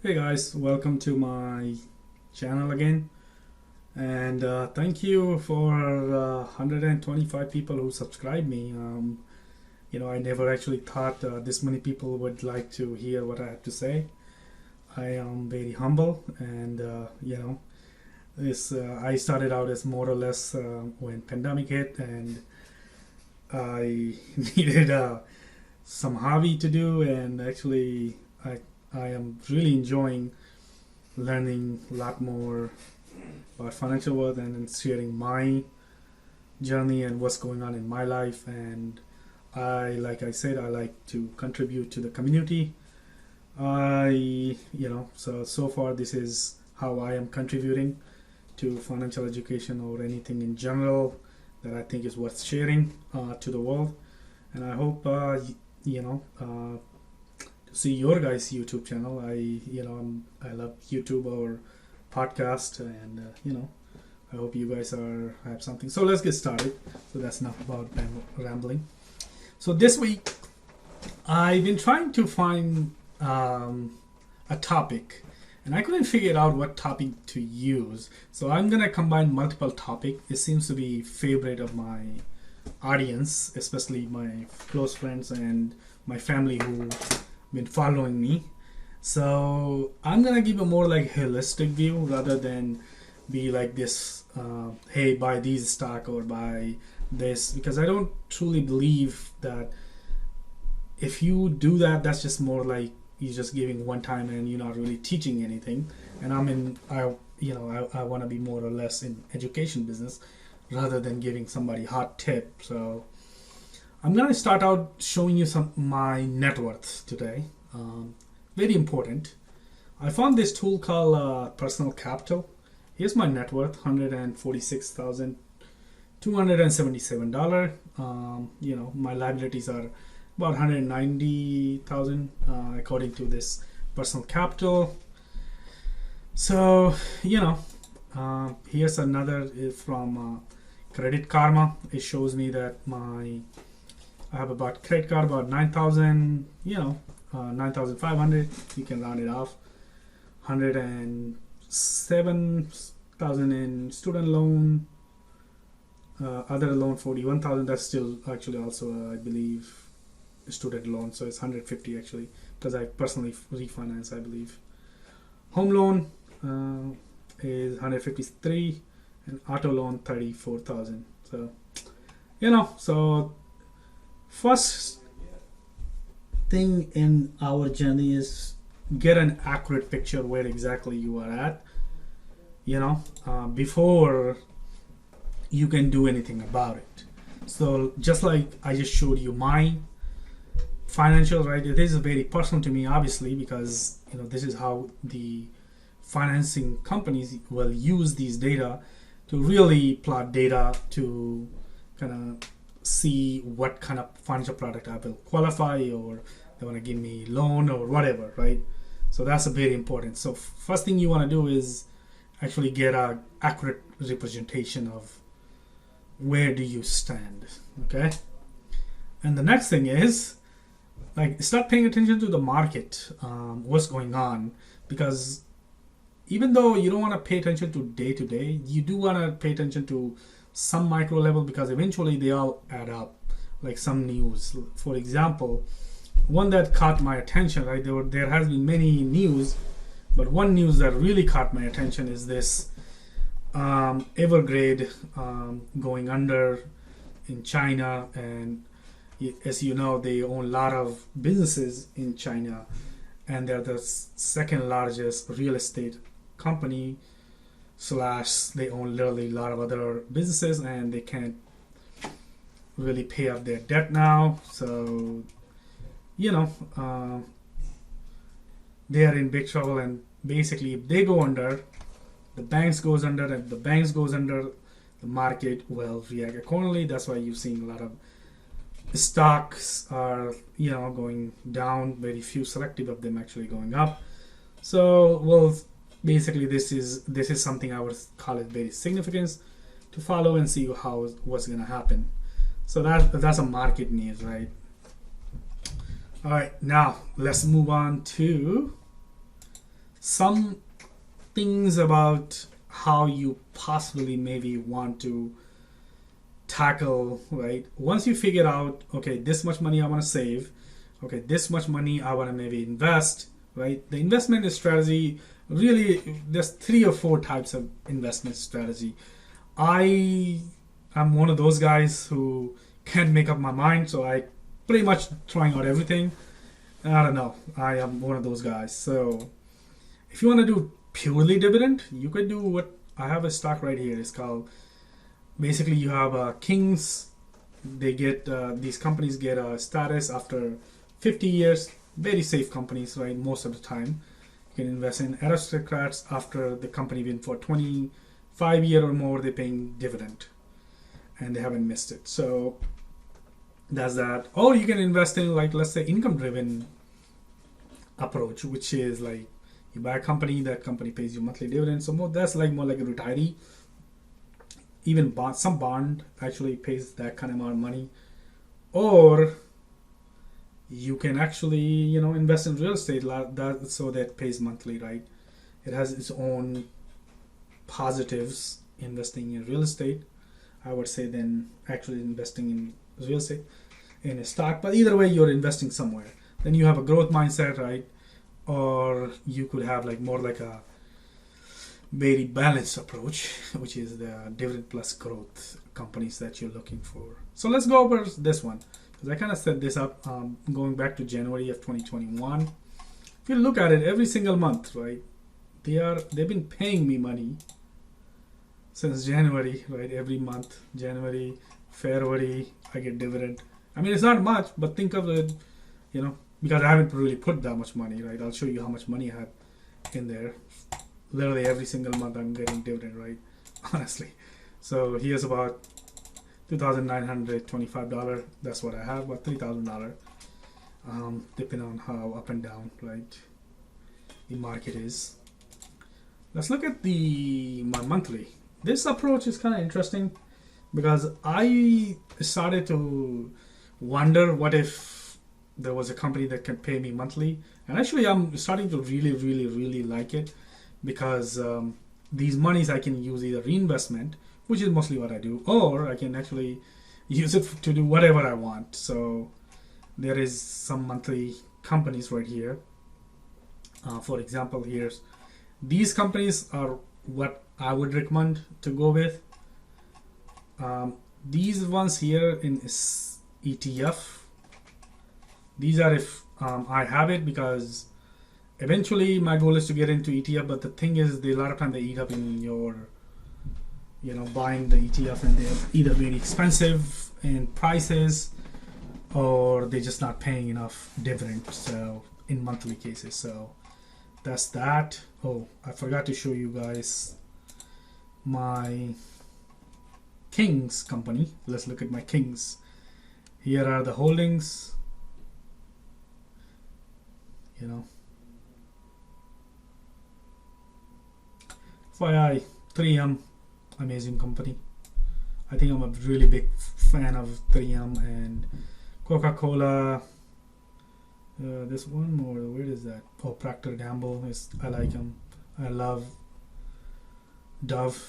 Hey guys, welcome to my channel again. And thank you for 125 people who subscribed me. I never actually thought this many people would like to hear what I have to say. I am very humble, and this I started out as more or less when pandemic hit, and I needed some hobby to do, and actually I am really enjoying learning a lot more about financial wealth and sharing my journey and what's going on in my life. And like I said, I like to contribute to the community. So far this is how I am contributing to financial education or anything in general that I think is worth sharing to the world. And I hope to see your guys' YouTube channel. I love YouTube or podcast, and I hope you guys have something. So let's get started. So that's enough about rambling. So this week I've been trying to find a topic, and I couldn't figure out what topic to use. So I'm gonna combine multiple topics. It seems to be favorite of my audience, especially my close friends and my family who been following me. So I'm gonna give a more like holistic view rather than be like this, hey, buy these stock or buy this, because I don't truly believe that if you do that, that's just more like you're just giving one time and you're not really teaching anything. And I want to be more or less in education business rather than giving somebody hot tip. So I'm gonna start out showing you some my net worth today. Very important. I found this tool called Personal Capital. Here's my net worth: $146,277. My liabilities are about $190,000 according to this Personal Capital. So here's another from Credit Karma. It shows me that I have about credit card about 9,000, 9,500. You can round it off. 107,000 in student loan. Other loan 41,000. That's still actually also I believe student loan. So it's 150 actually because I personally refinance, I believe. Home loan is 153, and auto loan 34,000. So so first thing in our journey is get an accurate picture where exactly you are at, before you can do anything about it. So just like I just showed you my financial, right, it is very personal to me, obviously, because this is how the financing companies will use these data to really plot data to kind of see what kind of financial product I will qualify, or they want to give me loan or whatever, right? So that's a very important. So first thing you want to do is actually get a accurate representation of where do you stand, okay? And the next thing is like start paying attention to the market, what's going on, because even though you don't want to pay attention to day, you do want to pay attention to some micro level, because eventually they all add up. Like some news, for example, one that caught my attention, right? There has been many news, but one news that really caught my attention is this Evergrande going under in China. And as you know, they own a lot of businesses in China, and they're the second largest real estate company / they own literally a lot of other businesses, and they can't really pay off their debt now. So they are in big trouble, and basically if they go under, the banks goes under, and if the banks goes under, the market will react accordingly. That's why you're seeing a lot of stocks are going down, very few selective of them actually going up. So basically this is something I would call it very significant to follow and see what's going to happen. So that's a market news, right? All right, now let's move on to some things about how you possibly maybe want to tackle, right? Once you figure out, okay, this much money I want to save, okay, this much money I want to maybe invest, right? The investment strategy, really, there's 3 or 4 types of investment strategy. I am one of those guys who can't make up my mind, so I pretty much trying out everything. I don't know. I am one of those guys. So if you want to do purely dividend, you could do what I have a stock right here. It's called, basically you have Kings. They get these companies get a status after 50 years. Very safe companies, right? Most of the time, you can invest in aristocrats after the company been for 25 years or more. They're paying dividend, and they haven't missed it. So that's that. Or you can invest in, like, let's say, income driven approach, which is like you buy a company, that company pays you monthly dividends. So that's like more like a retiree. Even some bond actually pays that kind of amount of money. Or you can actually, invest in real estate, so that pays monthly, right? It has its own positives investing in real estate, I would say, than actually investing in real estate in a stock. But either way, you're investing somewhere. Then you have a growth mindset, right? Or you could have like more like a very balanced approach, which is the dividend plus growth companies that you're looking for. So let's go over this one, because I kind of set this up going back to January of 2021. If you look at it, every single month, right, they've been paying me money since January, right? Every month, January, February, I get dividend. I mean, it's not much, but think of it, because I haven't really put that much money, right? I'll show you how much money I have in there. Literally every single month I'm getting dividend, right? Honestly. So here's about $2,925. That's what I have, about $3,000. Depending on how up and down, right, the market is. Let's look at my monthly. This approach is kind of interesting because I started to wonder what if there was a company that can pay me monthly. And actually I'm starting to really, really, really like it, because these monies I can use either reinvestment, which is mostly what I do, or I can actually use it to do whatever I want. So there is some monthly companies right here. For example, these companies are what I would recommend to go with. These ones here in ETF, these are if I have it, because eventually my goal is to get into ETF. But the thing is, a lot of time they eat up in your, buying the ETF, and they're either very expensive in prices, or they're just not paying enough dividend, so in monthly cases. So that's that. Oh, I forgot to show you guys my Kings company. Let's look at my Kings. Here are the holdings. FYI, 3M, amazing company. I think I'm a really big fan of 3M and Coca-Cola. This one more, where is that? Oh, Procter & Gamble. I like them. I love Dove.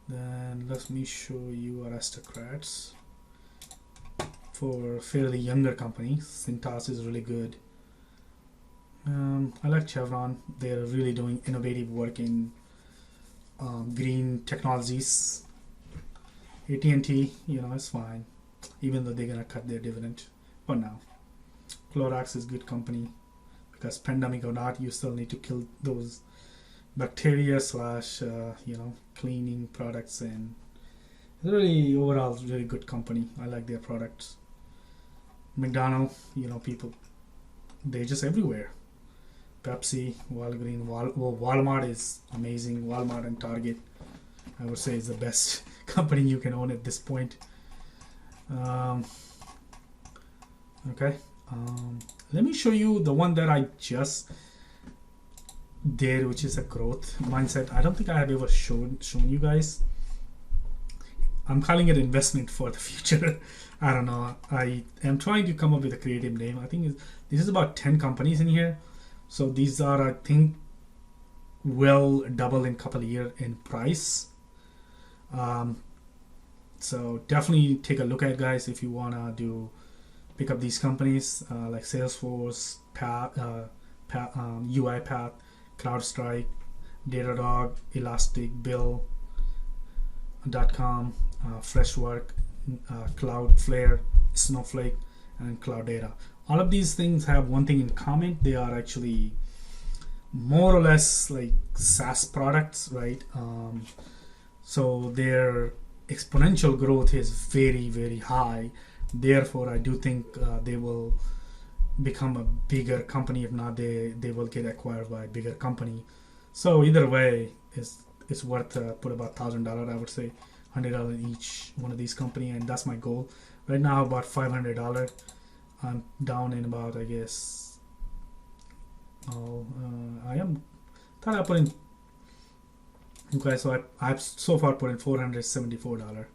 Then let me show you Aristocrats. For fairly younger companies, Cintas is really good. I like Chevron. They're really doing innovative work in green technologies. AT&T, it's fine, even though they're gonna cut their dividend for now. Clorox is good company, because pandemic or not, you still need to kill those bacteria / cleaning products, and really overall really good company. I like their products. McDonald's, people, they're just everywhere. Pepsi, Walgreens, Walmart is amazing. Walmart and Target, I would say, is the best company you can own at this point. Okay, let me show you the one that I just did, which is a growth mindset. I don't think I have ever shown you guys. I'm calling it investment for the future. I don't know. I am trying to come up with a creative name. I think this is about 10 companies in here. So these are, I think, will double in couple of years in price. Um, so definitely take a look at, guys, if you wanna pick up these companies like Salesforce, UiPath, CrowdStrike, Datadog, Elastic, Bill.com, Freshwork, Cloudflare, Snowflake, and Cloudera. All of these things have one thing in common. They are actually more or less like SaaS products, right? So their exponential growth is very, very high. Therefore, I do think they will become a bigger company. If not, they will get acquired by a bigger company. So either way, it's worth put about $1,000. I would say $100 in each one of these company, and that's my goal right now. About $500. I'm down in about, I guess. I am. Thought I put in. Okay, so I've so far put in $474.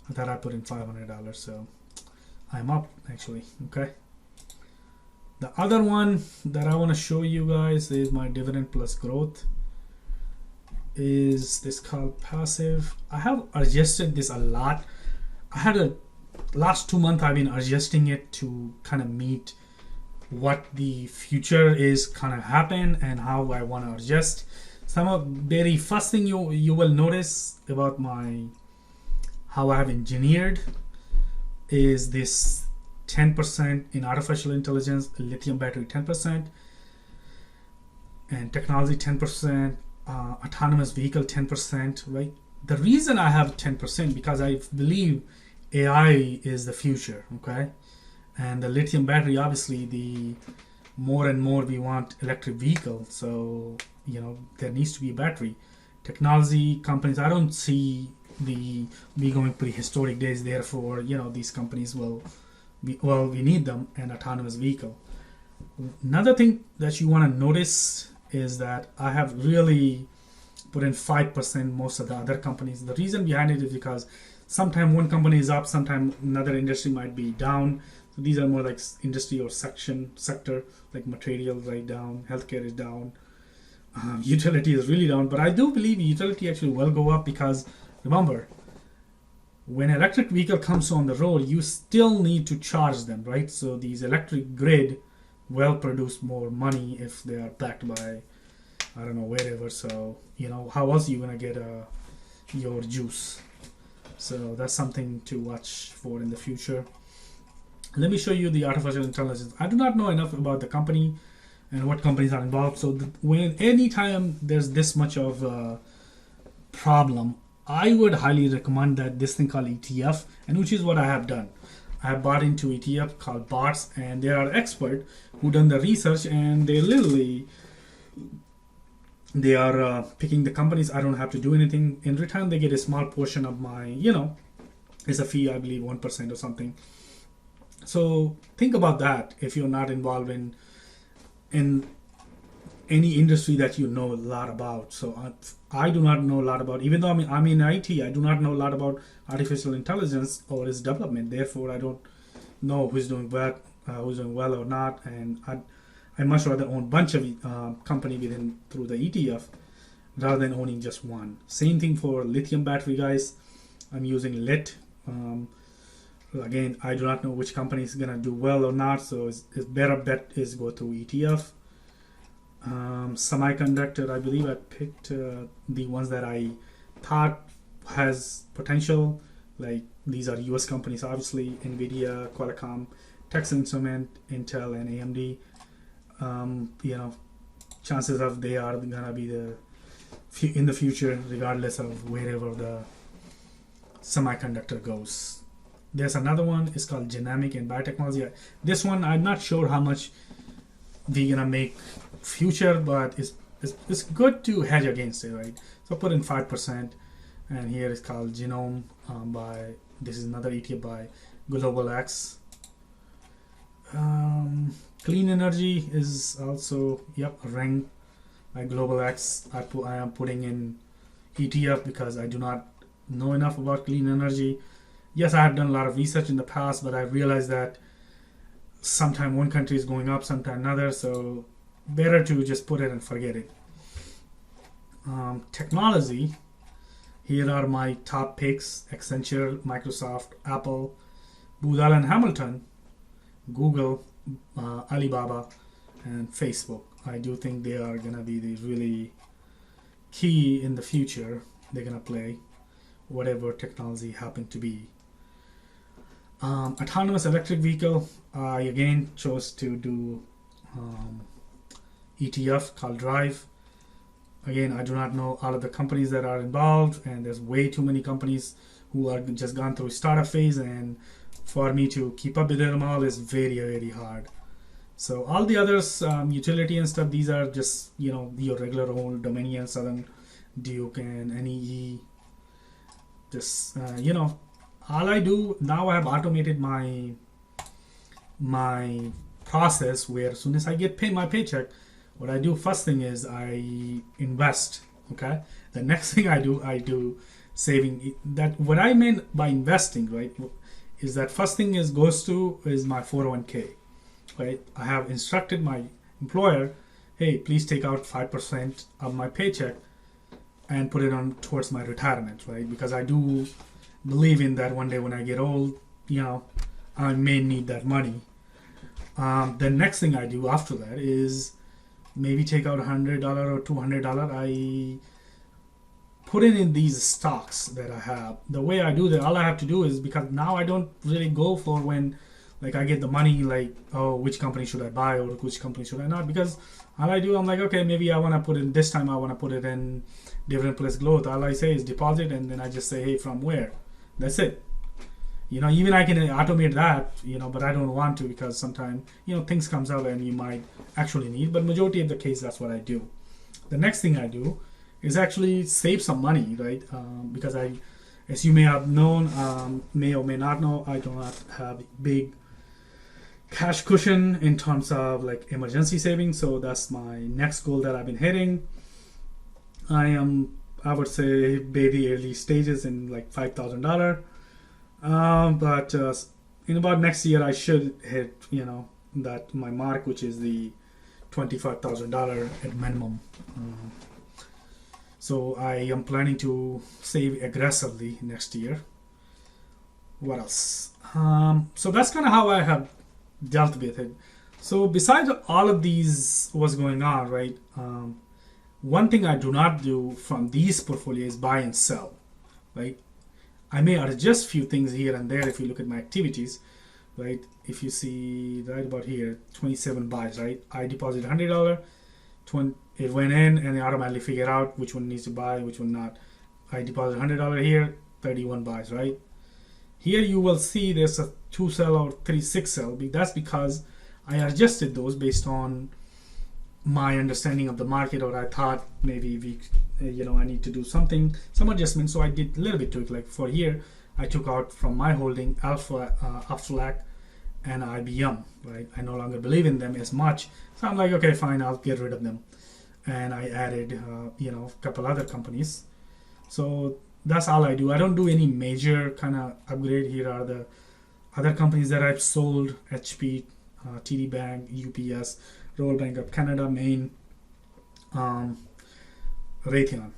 I thought I put in $500, so I'm up actually. Okay. The other one that I want to show you guys is my dividend plus growth. Is this called Passive? I have adjusted this a lot. I had a last 2 months I've been adjusting it to kind of meet what the future is kind of happen and how I want to adjust. Some of very first thing you will notice about how I have engineered is this 10% in artificial intelligence, lithium battery 10%, and technology 10%, autonomous vehicle 10%, right? The reason I have 10% because I believe AI is the future, okay? And the lithium battery, obviously, the more and more we want electric vehicles, so there needs to be a battery. Technology companies, I don't see we going prehistoric days. Therefore, these companies will be, well, we need them, an autonomous vehicle. Another thing that you want to notice is that I have really put in 5% most of the other companies. The reason behind it is because sometimes one company is up, sometimes another industry might be down. So these are more like industry or sector, like materials right down, healthcare is down, utility is really down. But I do believe utility actually will go up because remember, when electric vehicle comes on the road, you still need to charge them, right? So these electric grid will produce more money if they are backed by, I don't know, wherever. So how else are you gonna get your juice? So that's something to watch for in the future. Let me show you the artificial intelligence. I do not know enough about the company and what companies are involved. So when anytime there's this much of a problem, I would highly recommend that this thing called ETF, and which is what I have done. I have bought into ETF called bots, and they are expert who done the research, and they are picking the companies. I don't have to do anything. In return, they get a small portion of my, it's a fee, I believe 1% or something. So think about that if you're not involved in any industry that you know a lot about. So I do not know a lot about, even though I'm in IT, I do not know a lot about artificial intelligence or its development. Therefore, I don't know who's doing well or not. And I much rather own a bunch of company through the ETF rather than owning just one. Same thing for lithium battery, guys. I'm using LIT. Again, I do not know which company is gonna do well or not, so it's better bet is go through ETF. Semiconductor, I believe I picked the ones that I thought has potential. Like these are US companies, obviously, Nvidia, Qualcomm, Texas Instrument, Intel, and AMD. Chances of they are gonna be in the future, regardless of wherever the semiconductor goes. There's another one, it's called Genomic and Biotechnology. This one, I'm not sure how much we're gonna make future, but it's good to hedge against it, right? So put in 5%, and here it's called Genome this is another ETF by Global X. Clean energy is also ranked by Global X. I am putting in ETF because I do not know enough about clean energy. Yes, I have done a lot of research in the past, but I realized that sometime one country is going up, sometime another. So better to just put it and forget it. Technology. Here are my top picks: Accenture, Microsoft, Apple, Booz Allen Hamilton, Google, Alibaba, and Facebook. I do think they are gonna be the really key in the future. They're gonna play whatever technology happen to be. Autonomous electric vehicle. I again chose to do ETF called Drive. Again, I do not know all of the companies that are involved, and there's way too many companies who are just gone through startup phase, and for me to keep up with them all is very, very hard. So all the others, utility and stuff, these are just, your regular old Dominion, Southern, Duke, and NEE. Just, all I do now, I have automated my process where as soon as I get paid my paycheck, what I do first thing is I invest. Okay. The next thing I do saving. That what I mean by investing, right, is that first thing is my 401k. Right. I have instructed my employer, hey, please take out 5% of my paycheck and put it on towards my retirement, right? Because I do believe in that one day when I get old, I may need that money. The next thing I do after that is maybe take out $100 or $200. I put it in these stocks that I have. The way I do that, all I have to do is, because now I don't really go for when like I get the money, like, oh, which company should I buy or which company should I not? Because all I do, I'm like, okay, maybe I want to put in this time, I want to put it in dividend plus growth. All I say is deposit, and then I just say, hey, from where? That's it. Even I can automate that, but I don't want to, because sometimes, things comes out and you might actually need, but majority of the case, that's what I do. The next thing I do is actually save some money, right? Because as you may have known, may or may not know, I do not have big cash cushion in terms of like emergency savings. So that's my next goal that I've been hitting. I would say very early stages in like $5,000. But in about next year, I should hit, that my mark, which is the $25,000 at minimum. So I am planning to save aggressively next year. What else? So that's kind of how I have dealt with it. So besides all of these, what's going on, right? One thing I do not do from these portfolios is buy and sell, right? I may adjust few things here and there if you look at my activities, right? If you see right about here, 27 buys, right? I deposited $100, it went in and it automatically figured out which one needs to buy, which one not. I deposited $100 here, 31 buys, right? Here you will see there's a 2 sell or 3 6 sell. That's because I adjusted those based on my understanding of the market, or I thought maybe I need to do some adjustment. So I did a little bit to it. Like for here, I took out from my holding Aflac and IBM, right? I no longer believe in them as much. So I'm like, okay, fine, I'll get rid of them. And I added, a couple other companies. So that's all I do. I don't do any major kind of upgrade. Here are the other companies that I've sold: HP, TD Bank, UPS, Royal Bank of Canada, Maine, Raytheon.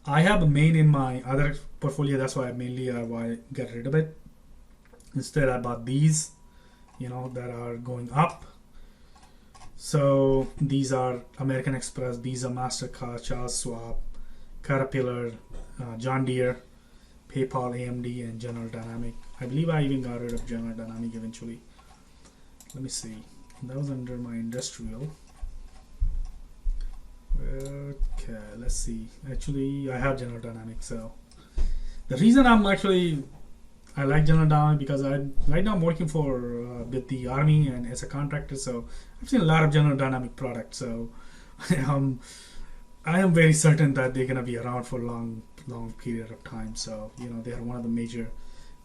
I have a Maine in my other portfolio. That's why I get rid of it. Instead, I bought these, that are going up. So these are American Express, Visa, MasterCard, Charles Schwab, Caterpillar, John Deere, PayPal, AMD, and General Dynamic. I believe I even got rid of General Dynamic eventually. Let me see. That was under my industrial. Okay, let's see. Actually, I have General Dynamics. So the reason I like General Dynamics because right now I'm working with the Army and as a contractor. So I've seen a lot of General Dynamic products. So I am very certain that they're gonna be around for a long period of time. So they are one of the major,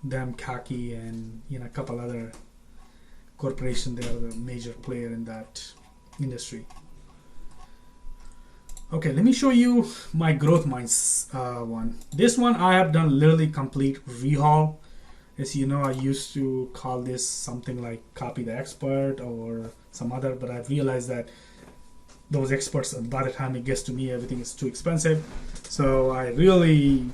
them, Khaki, and a couple other corporations. They are the major player in that industry. Okay, let me show you my growth minds one. This one I have done literally complete rehaul. As you know, I used to call this something like copy the expert or some other, but I've realized that those experts, and by the time it gets to me, everything is too expensive. So I really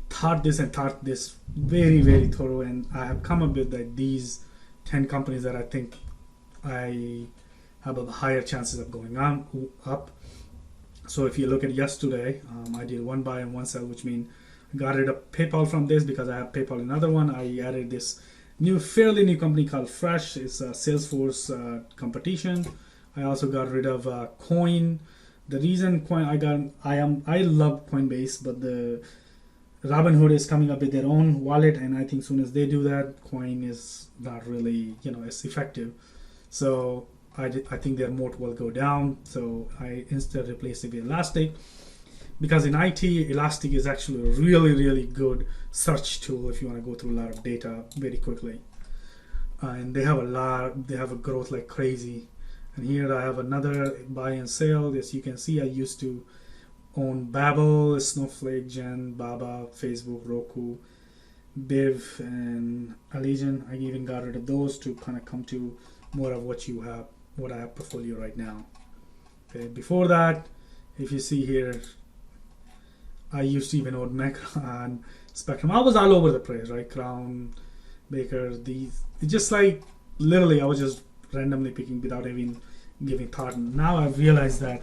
thought this very, very thorough, and I have come up with like these 10 companies that I think I have a higher chances of going on up. So if you look at yesterday, I did one buy and one sell, which means I got rid of PayPal from this because I have PayPal in another one. I added this fairly new company called Fresh. It's a Salesforce competition. I also got rid of Coin. The reason Coin I love Coinbase, but the Robinhood is coming up with their own wallet, and I think as soon as they do that, Coin is not really as effective. So I think their moat will go down. So I instead replaced it with Elastic, because in IT, Elastic is actually a really, really good search tool if you want to go through a lot of data very quickly. And they have a growth like crazy. And here I have another buy and sell. As you can see, I used to own Babel, Snowflake, Gen, Baba, Facebook, Roku, Biv, and Allegiant. I even got rid of those to kind of come to more of what I have portfolio right now. Okay, before that, if you see here, I used to even own Micron, Spectrum. I was all over the place, right? Crown, Baker, it's just like literally I was just randomly picking without even giving thought. And now I've realized that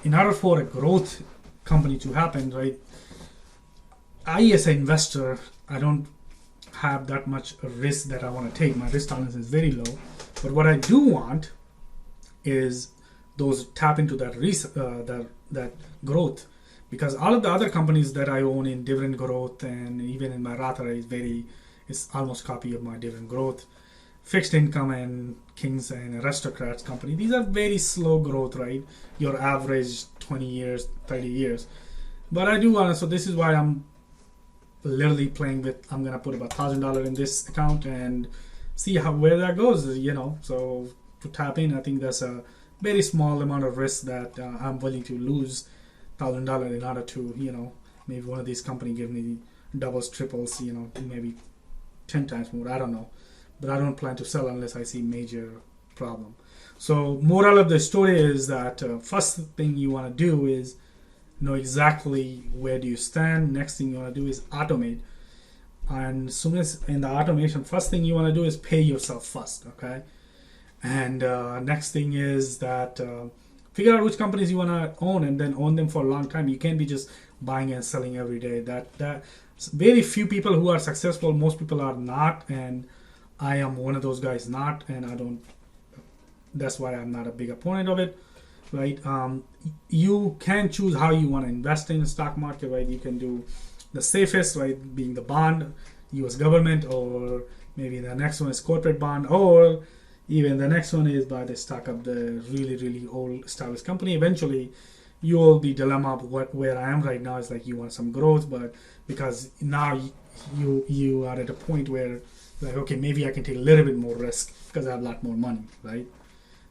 in order for a growth company to happen, right, I as an investor, I don't have that much risk that I want to take. My risk tolerance is very low. But what I do want is those tap into that that growth, because all of the other companies that I own in dividend growth and even in my Roth is almost copy of my dividend growth. Fixed income and Kings and Aristocrats company, these are very slow growth, right? Your average 20 years, 30 years. But I do want to, so this is why I'm literally playing with, I'm going to put about $1,000 in this account and see where that goes, So to tap in, I think that's a very small amount of risk that I'm willing to lose $1,000 in order to, maybe one of these companies give me doubles, triples, maybe 10 times more, I don't know. But I don't plan to sell unless I see major problem. So moral of the story is that first thing you want to do is know exactly where do you stand. Next thing you want to do is automate. And as soon as in the automation, first thing you want to do is pay yourself first, okay? And next thing is that figure out which companies you want to own and then own them for a long time. You can't be just buying and selling every day. That very few people who are successful. Most people are not, and I am one of those guys not, and I don't. That's why I'm not a big opponent of it, right? You can choose how you want to invest in the stock market, right? You can do the safest, right, being the bond, U.S. government, or maybe the next one is corporate bond, or even the next one is buy the stock of the really, really old established company. Eventually, you will be dilemma of where I am right now is like you want some growth, but because now you are at a point where like, okay, maybe I can take a little bit more risk because I have a lot more money, right?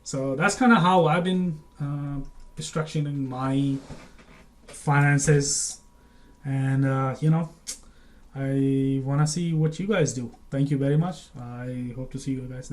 So that's kind of how I've been structuring my finances. And, I want to see what you guys do. Thank you very much. I hope to see you guys next.